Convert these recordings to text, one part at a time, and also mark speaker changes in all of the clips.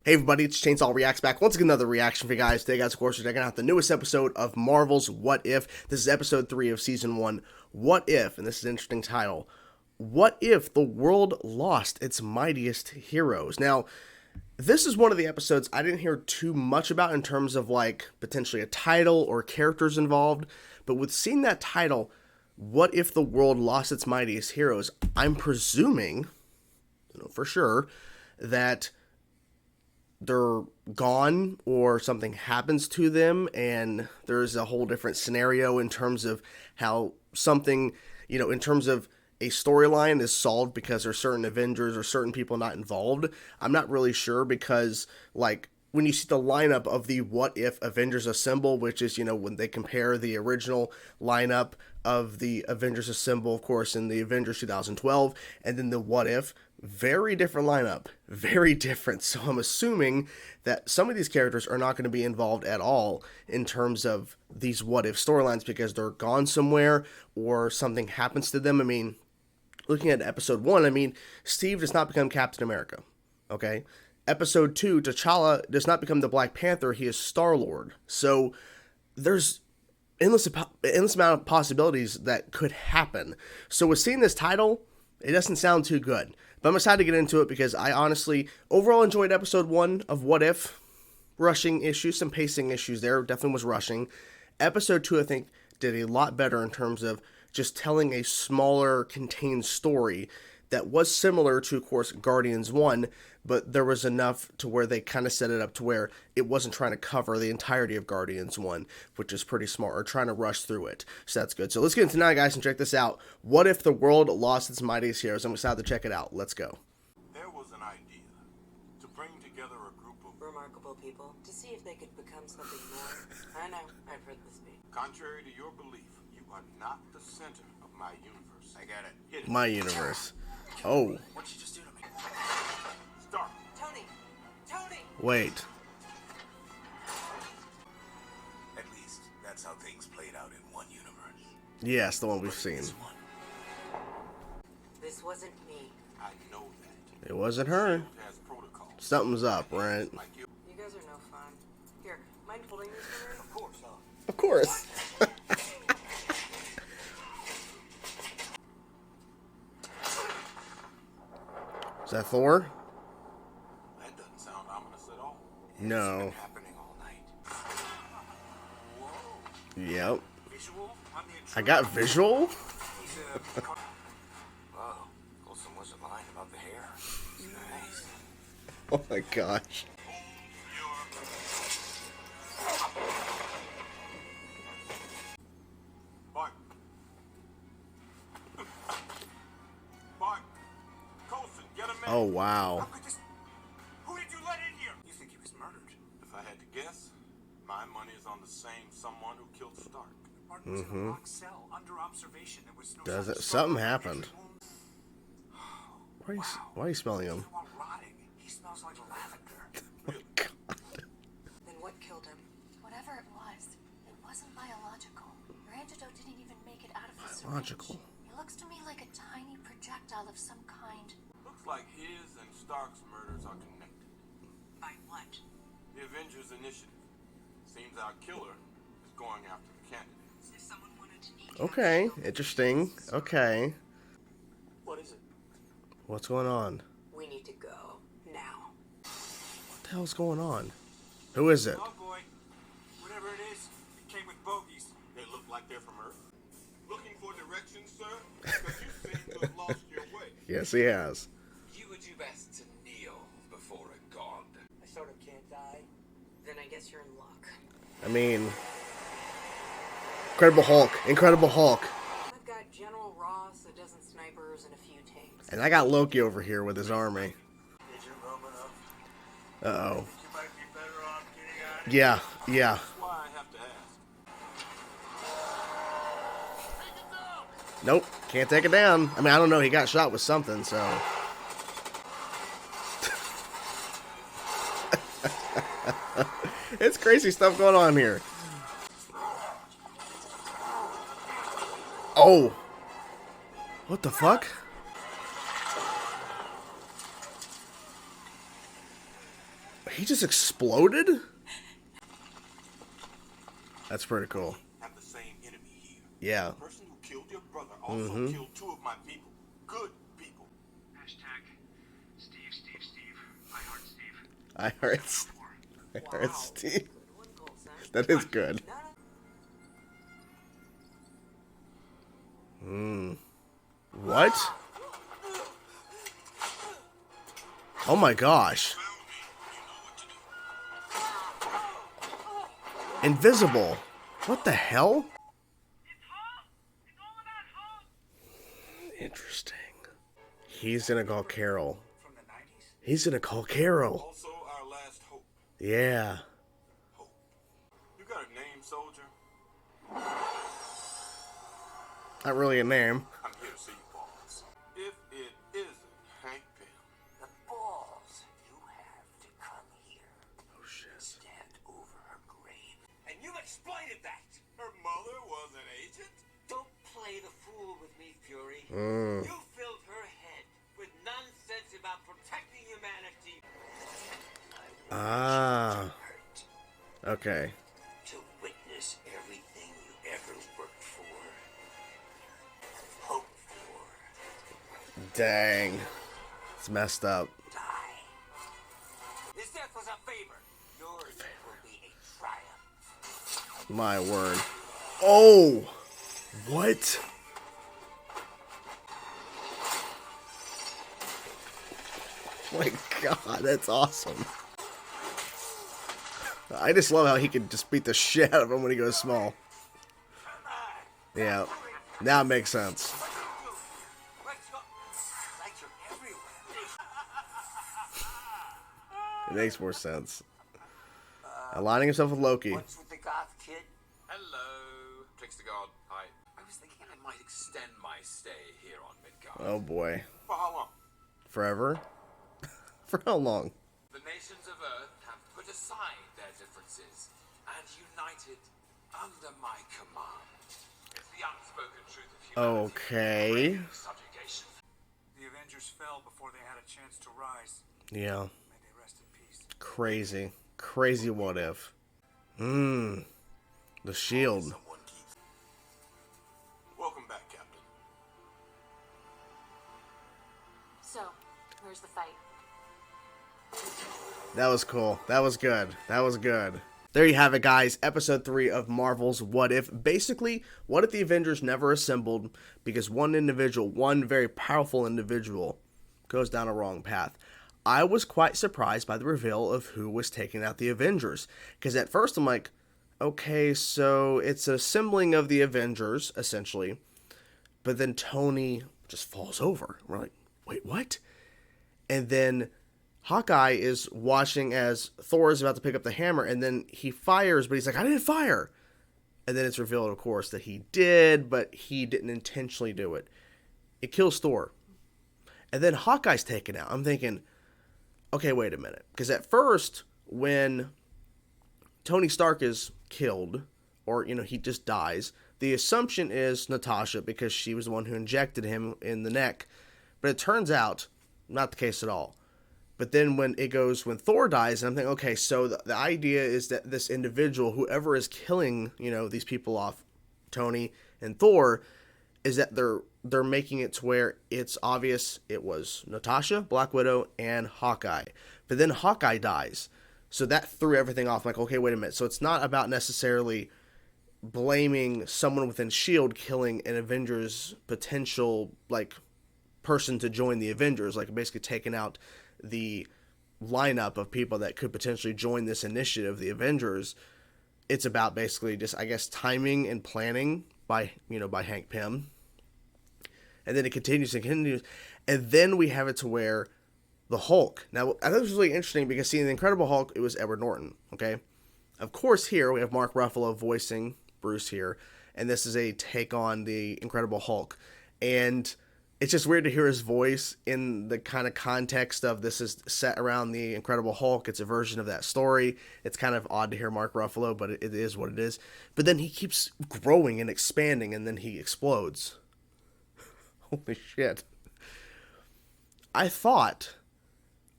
Speaker 1: Hey everybody, it's Chainsaw Reacts back. Once again, another reaction for you guys. Today, guys, of course, we're checking out the newest episode of Marvel's What If. This is episode 3 of season 1. What if, and this is an interesting title, what if the world lost its mightiest heroes? Now, this is one of the episodes I didn't hear too much about in terms of like potentially a title or characters involved, but with seeing that title, what if the world lost its mightiest heroes, I'm presuming, for sure, that they're gone or something happens to them and there's a whole different scenario in terms of how something, in terms of a storyline is solved because there's certain Avengers or certain people not involved. I'm not really sure because, like, when you see the lineup of the What If Avengers Assemble, which is, when they compare the original lineup of the Avengers Assemble, of course, in the Avengers 2012, and then the What If, very different lineup, very different. So I'm assuming that some of these characters are not going to be involved at all in terms of these What If storylines because they're gone somewhere or something happens to them. I mean, looking at episode 1, Steve does not become Captain America, okay? Episode 2, T'Challa does not become the Black Panther, he is Star-Lord. So there's endless amount of possibilities that could happen. So with seeing this title, it doesn't sound too good. But I'm excited to get into it because I honestly overall enjoyed episode 1 of What If. Rushing issues, some pacing issues there, definitely was rushing. Episode 2, I think, did a lot better in terms of just telling a smaller, contained story that was similar to, of course, Guardians 1, but there was enough to where they kind of set it up to where it wasn't trying to cover the entirety of Guardians 1, which is pretty smart, or trying to rush through it. So that's good. So let's get into it now, guys, and check this out. What if the world lost its mightiest heroes? I'm excited to check it out. Let's go.
Speaker 2: There was an idea to bring together a group of
Speaker 3: remarkable people to see if they could become something more. I know, I've heard this speak.
Speaker 2: Contrary to your belief, you are not the center of my universe. I got it. Hit it.
Speaker 1: My universe. Oh.
Speaker 2: What'd you just do to me? Start.
Speaker 3: Tony!
Speaker 1: Wait.
Speaker 2: At least that's how things played out in one universe.
Speaker 1: Yes, the one we've seen.
Speaker 3: This wasn't me.
Speaker 2: I know that.
Speaker 1: It wasn't her.
Speaker 2: It has protocol.
Speaker 1: Something's up, right?
Speaker 2: Like you.
Speaker 3: You guys are no fun. Here, mind holding this for me?
Speaker 2: Of course, huh?
Speaker 1: Of course. Is that Thor?
Speaker 2: That doesn't sound ominous at all.
Speaker 1: No.
Speaker 2: It's been happening all night. Whoa.
Speaker 1: Yep.
Speaker 2: Visual?
Speaker 1: I got visual?
Speaker 2: Wow. Colson wasn't lying about the hair. Nice.
Speaker 1: Oh my gosh.
Speaker 2: Bart. Bart. Colson, get him in.
Speaker 1: Oh wow.
Speaker 2: Who did you let in here? You think he was murdered? If I had to guess, my money is on the same someone who killed Stark.
Speaker 4: Martin was in a locked cell under observation. There was no
Speaker 1: Does it?
Speaker 4: such
Speaker 1: Something
Speaker 4: struggle.
Speaker 1: happened. Why are you smelling him?
Speaker 4: While rotting, he smells like lavender.
Speaker 1: Oh my god.
Speaker 3: Then what killed him?
Speaker 5: Whatever it wasn't biological. Your antidote didn't even make it out of the
Speaker 1: Biological.
Speaker 5: syringe. It looks to me like a tiny projectile of some kind.
Speaker 2: Looks like his and Stark's murders are connected.
Speaker 3: By what?
Speaker 2: The Avengers Initiative. Seems our killer is going after the candidates.
Speaker 3: If someone wanted to eat
Speaker 1: Okay, interesting. Okay.
Speaker 4: What is it?
Speaker 1: What's going on?
Speaker 3: we need to go. Now.
Speaker 1: What the hell's going on? Who is it?
Speaker 4: Oh boy. Whatever it is, it came with bogeys.
Speaker 2: They look like they're from Earth. Looking for directions, sir? Because you seem to have lost your way.
Speaker 1: Yes, he has.
Speaker 6: You would do best to kneel before a god.
Speaker 4: I sort of can't die.
Speaker 3: Then I guess you're in luck.
Speaker 1: I mean, Incredible Hulk.
Speaker 3: I've got General Ross, a dozen snipers, and a few tanks.
Speaker 1: And I got Loki over here with his army.
Speaker 4: Did you roam enough?
Speaker 1: Uh-oh.
Speaker 4: You might be better off getting out of
Speaker 1: Yeah.
Speaker 2: That's why I have to ask.
Speaker 1: Nope, can't take it down. I don't know, he got shot with something, so. It's crazy stuff going on here. Oh. What the fuck? He just exploded? That's pretty cool.
Speaker 2: Have the same enemy here.
Speaker 1: Yeah.
Speaker 2: The person who killed your brother also killed 2 of my people. Good people.
Speaker 4: Hashtag Steve. I heart Steve.
Speaker 1: I heard Steve.
Speaker 3: Good one, Cole, son.
Speaker 1: That is good. What? Oh my gosh. Invisible. What the hell? Interesting. He's gonna call Carol.
Speaker 4: From the 90s?
Speaker 1: He's gonna call Carol.
Speaker 2: Also our last hope.
Speaker 1: Yeah.
Speaker 2: Hope. You got a name, soldier?
Speaker 1: Not really a name.
Speaker 2: I'm here to see you balls. If it isn't Hank Pym.
Speaker 7: The balls you have to come here.
Speaker 1: Oh shit.
Speaker 7: Stand over her grave.
Speaker 6: And you exploited that!
Speaker 2: Her mother was an agent?
Speaker 7: Don't play the fool with me, Fury.
Speaker 6: You filled her head with nonsense about protecting humanity.
Speaker 1: Ah.
Speaker 7: Hurt
Speaker 1: Okay.
Speaker 7: to witness everything you ever worked for, hoped for,
Speaker 1: Dang. It's messed up.
Speaker 7: die.
Speaker 6: His death was a favor.
Speaker 7: Yours will be a triumph.
Speaker 1: My word. Oh! What? My god, that's awesome. I just love how he can just beat the shit out of him when he goes small. Yeah. Now it makes sense.
Speaker 7: Let's go. Like you're everywhere.
Speaker 1: It makes more sense. Aligning himself with Loki.
Speaker 7: What's with the goth kid?
Speaker 6: Hello, Trickster God. Hi. I was thinking I might extend my stay here on Midgard.
Speaker 1: Oh boy.
Speaker 2: For how long?
Speaker 1: Forever? For how long?
Speaker 6: The nations of Earth have put aside their differences and united under my command. It's the unspoken truth of humanity.
Speaker 1: Okay.
Speaker 6: Subjugation.
Speaker 4: The Avengers fell before they had a chance to rise.
Speaker 1: Yeah.
Speaker 4: May they rest in peace.
Speaker 1: Crazy. Crazy what if. The shield.
Speaker 2: Someone keeps. Welcome back, Captain.
Speaker 5: So, where's the fight?
Speaker 1: That was cool. That was good. That was good. There you have it, guys. Episode 3 of Marvel's What If. Basically, what if the Avengers never assembled because one individual, one very powerful individual, goes down a wrong path? I was quite surprised by the reveal of who was taking out the Avengers. Because at first I'm like, okay, so it's an assembling of the Avengers, essentially. But then Tony just falls over. We're like, wait, what? And then Hawkeye is watching as Thor is about to pick up the hammer, and then he fires, but he's like, I didn't fire. And then it's revealed, of course, that he did, but he didn't intentionally do it. It kills Thor. And then Hawkeye's taken out. I'm thinking, okay, wait a minute. Because at first, when Tony Stark is killed, or, he just dies, the assumption is Natasha, because she was the one who injected him in the neck. But it turns out, not the case at all. But then when Thor dies, I'm thinking, okay, so the idea is that this individual, whoever is killing, these people off, Tony and Thor, is that they're making it to where it's obvious it was Natasha, Black Widow, and Hawkeye. But then Hawkeye dies. So that threw everything off. I'm like, okay, wait a minute. So it's not about necessarily blaming someone within S.H.I.E.L.D. killing an Avengers potential, person to join the Avengers, basically taking out the lineup of people that could potentially join this initiative, the Avengers. It's about basically just, I guess, timing and planning by Hank Pym. And then it continues and continues. And then we have it to where the Hulk. Now, I thought this was really interesting because seeing the Incredible Hulk, it was Edward Norton, okay? Of course, here we have Mark Ruffalo voicing Bruce here. And this is a take on the Incredible Hulk. And it's just weird to hear his voice in the kind of context of this is set around the Incredible Hulk. It's a version of that story. It's kind of odd to hear Mark Ruffalo, but it is what it is. But then he keeps growing and expanding, and then he explodes. Holy shit. I thought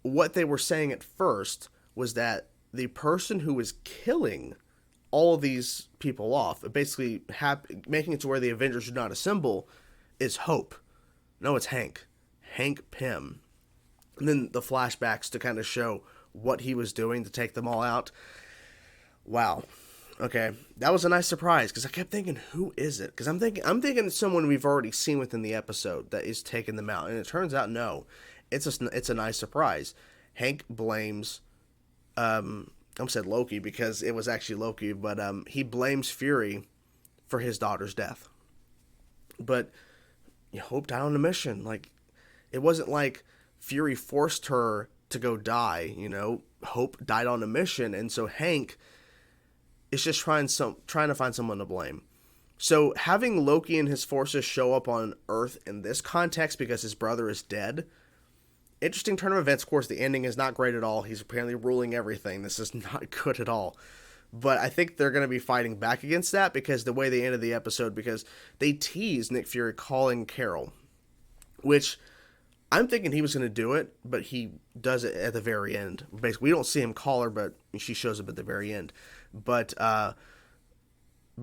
Speaker 1: what they were saying at first was that the person who was killing all of these people off, basically making it to where the Avengers do not assemble, is Hope. No, it's Hank. Hank Pym. And then the flashbacks to kind of show what he was doing to take them all out. Wow. Okay, that was a nice surprise, because I kept thinking, who is it? Because I'm thinking it's someone we've already seen within the episode that is taking them out, and it turns out no, it's a nice surprise. Hank blames, I said Loki because it was actually Loki, but he blames Fury for his daughter's death. But Hope died on a mission. Like, it wasn't like Fury forced her to go die. Hope died on a mission, and so Hank is just trying to find someone to blame. So having Loki and his forces show up on Earth in this context because his brother is dead, interesting turn of events. Of course, the ending is not great at all. He's apparently ruling everything. This is not good at all. But I think they're going to be fighting back against that, because the way they ended the episode, because they teased Nick Fury calling Carol, which I'm thinking he was going to do it, but he does it at the very end. Basically, we don't see him call her, but she shows up at the very end. But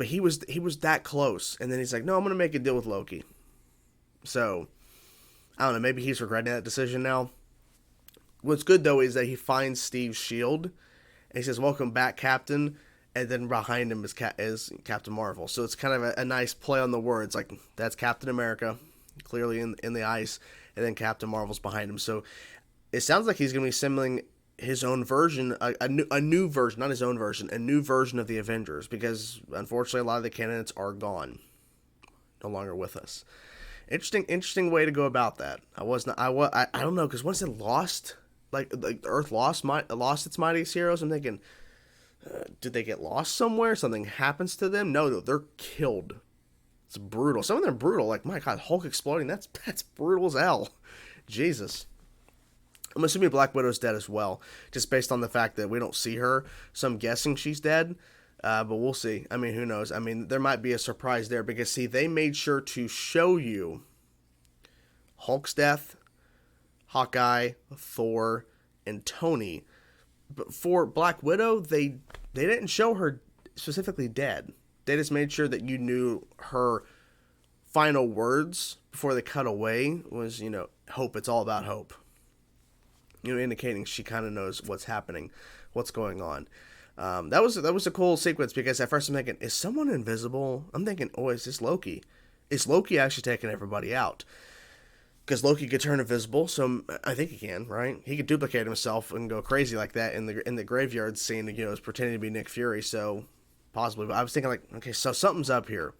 Speaker 1: he was that close, and then he's like, no, I'm going to make a deal with Loki. So, I don't know, maybe he's regretting that decision now. What's good, though, is that he finds Steve's shield, and he says, welcome back, Captain, and then behind him is Captain Marvel. So it's kind of a nice play on the words, like, that's Captain America, clearly in the ice, and then Captain Marvel's behind him. So it sounds like he's going to be assembling his own version, a new version, not his own version, a new version of the Avengers, because unfortunately a lot of the candidates are gone, no longer with us. Interesting way to go about that. I don't know, because once it lost, like Earth lost its mightiest heroes, I'm thinking, did they get lost somewhere? Something happens to them? No, they're killed. It's brutal. Some of them are brutal. Like, my God, Hulk exploding, that's brutal as hell. Jesus. I'm assuming Black Widow's dead as well, just based on the fact that we don't see her. So I'm guessing she's dead, but we'll see. I mean, who knows? I mean, there might be a surprise there, because, see, they made sure to show you Hulk's death, Hawkeye, Thor, and Tony. But for Black Widow, they didn't show her specifically dead. They just made sure that you knew her final words before they cut away was, hope. It's all about hope. Indicating she kind of knows what's happening, what's going on. That was a cool sequence, because at first I'm thinking, is someone invisible? I'm thinking, oh, is this Loki? Is Loki actually taking everybody out? Because Loki could turn invisible, so I think he can, right? He could duplicate himself and go crazy like that in the graveyard scene, is pretending to be Nick Fury, so possibly. But I was thinking, like, okay, so something's up here.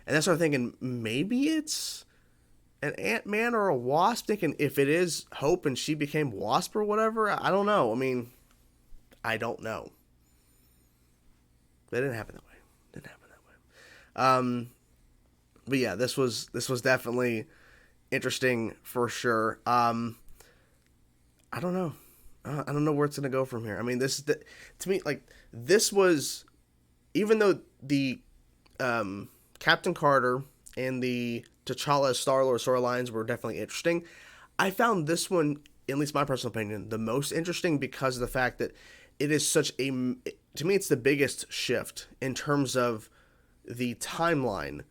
Speaker 1: And that's what I'm thinking, maybe it's an Ant-Man or a Wasp, thinking if it is Hope and she became Wasp or whatever. I don't know. I mean, I don't know. That didn't happen that way. But yeah, this was definitely interesting for sure. I don't know. I don't know where it's gonna go from here. I mean, to me, like, this was, even though the Captain Carter and the T'Challa Star-Lord storylines were definitely interesting, I found this one, at least my personal opinion, the most interesting, because of the fact that it is such a, to me, it's the biggest shift in terms of the timeline.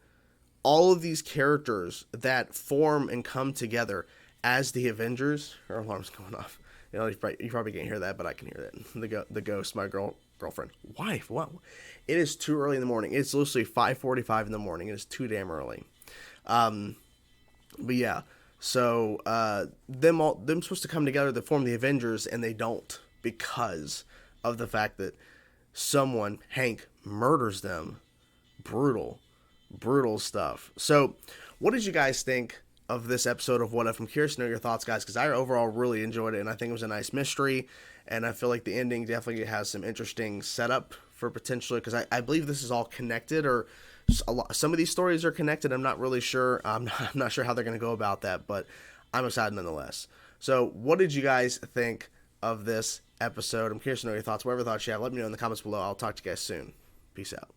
Speaker 1: All of these characters that form and come together as the Avengers. Her alarm's going off. You probably can't hear that, but I can hear that. The ghost, my girlfriend, wife. Wow, it is too early in the morning. It's literally 5:45 in the morning. It is too damn early. But yeah, so them supposed to come together to form the Avengers, and they don't, because of the fact that someone, Hank, murders them. Brutal stuff. So, what did you guys think of this episode of What If? I'm curious to know your thoughts, guys, because I overall really enjoyed it, and I think it was a nice mystery, and I feel like the ending definitely has some interesting setup for potentially, because I believe this is all connected, or some of these stories are connected. I'm not really sure. I'm not sure how they're going to go about that, but I'm excited nonetheless. So, what did you guys think of this episode? I'm curious to know your thoughts. Whatever thoughts you have, let me know in the comments below. I'll talk to you guys soon. Peace out.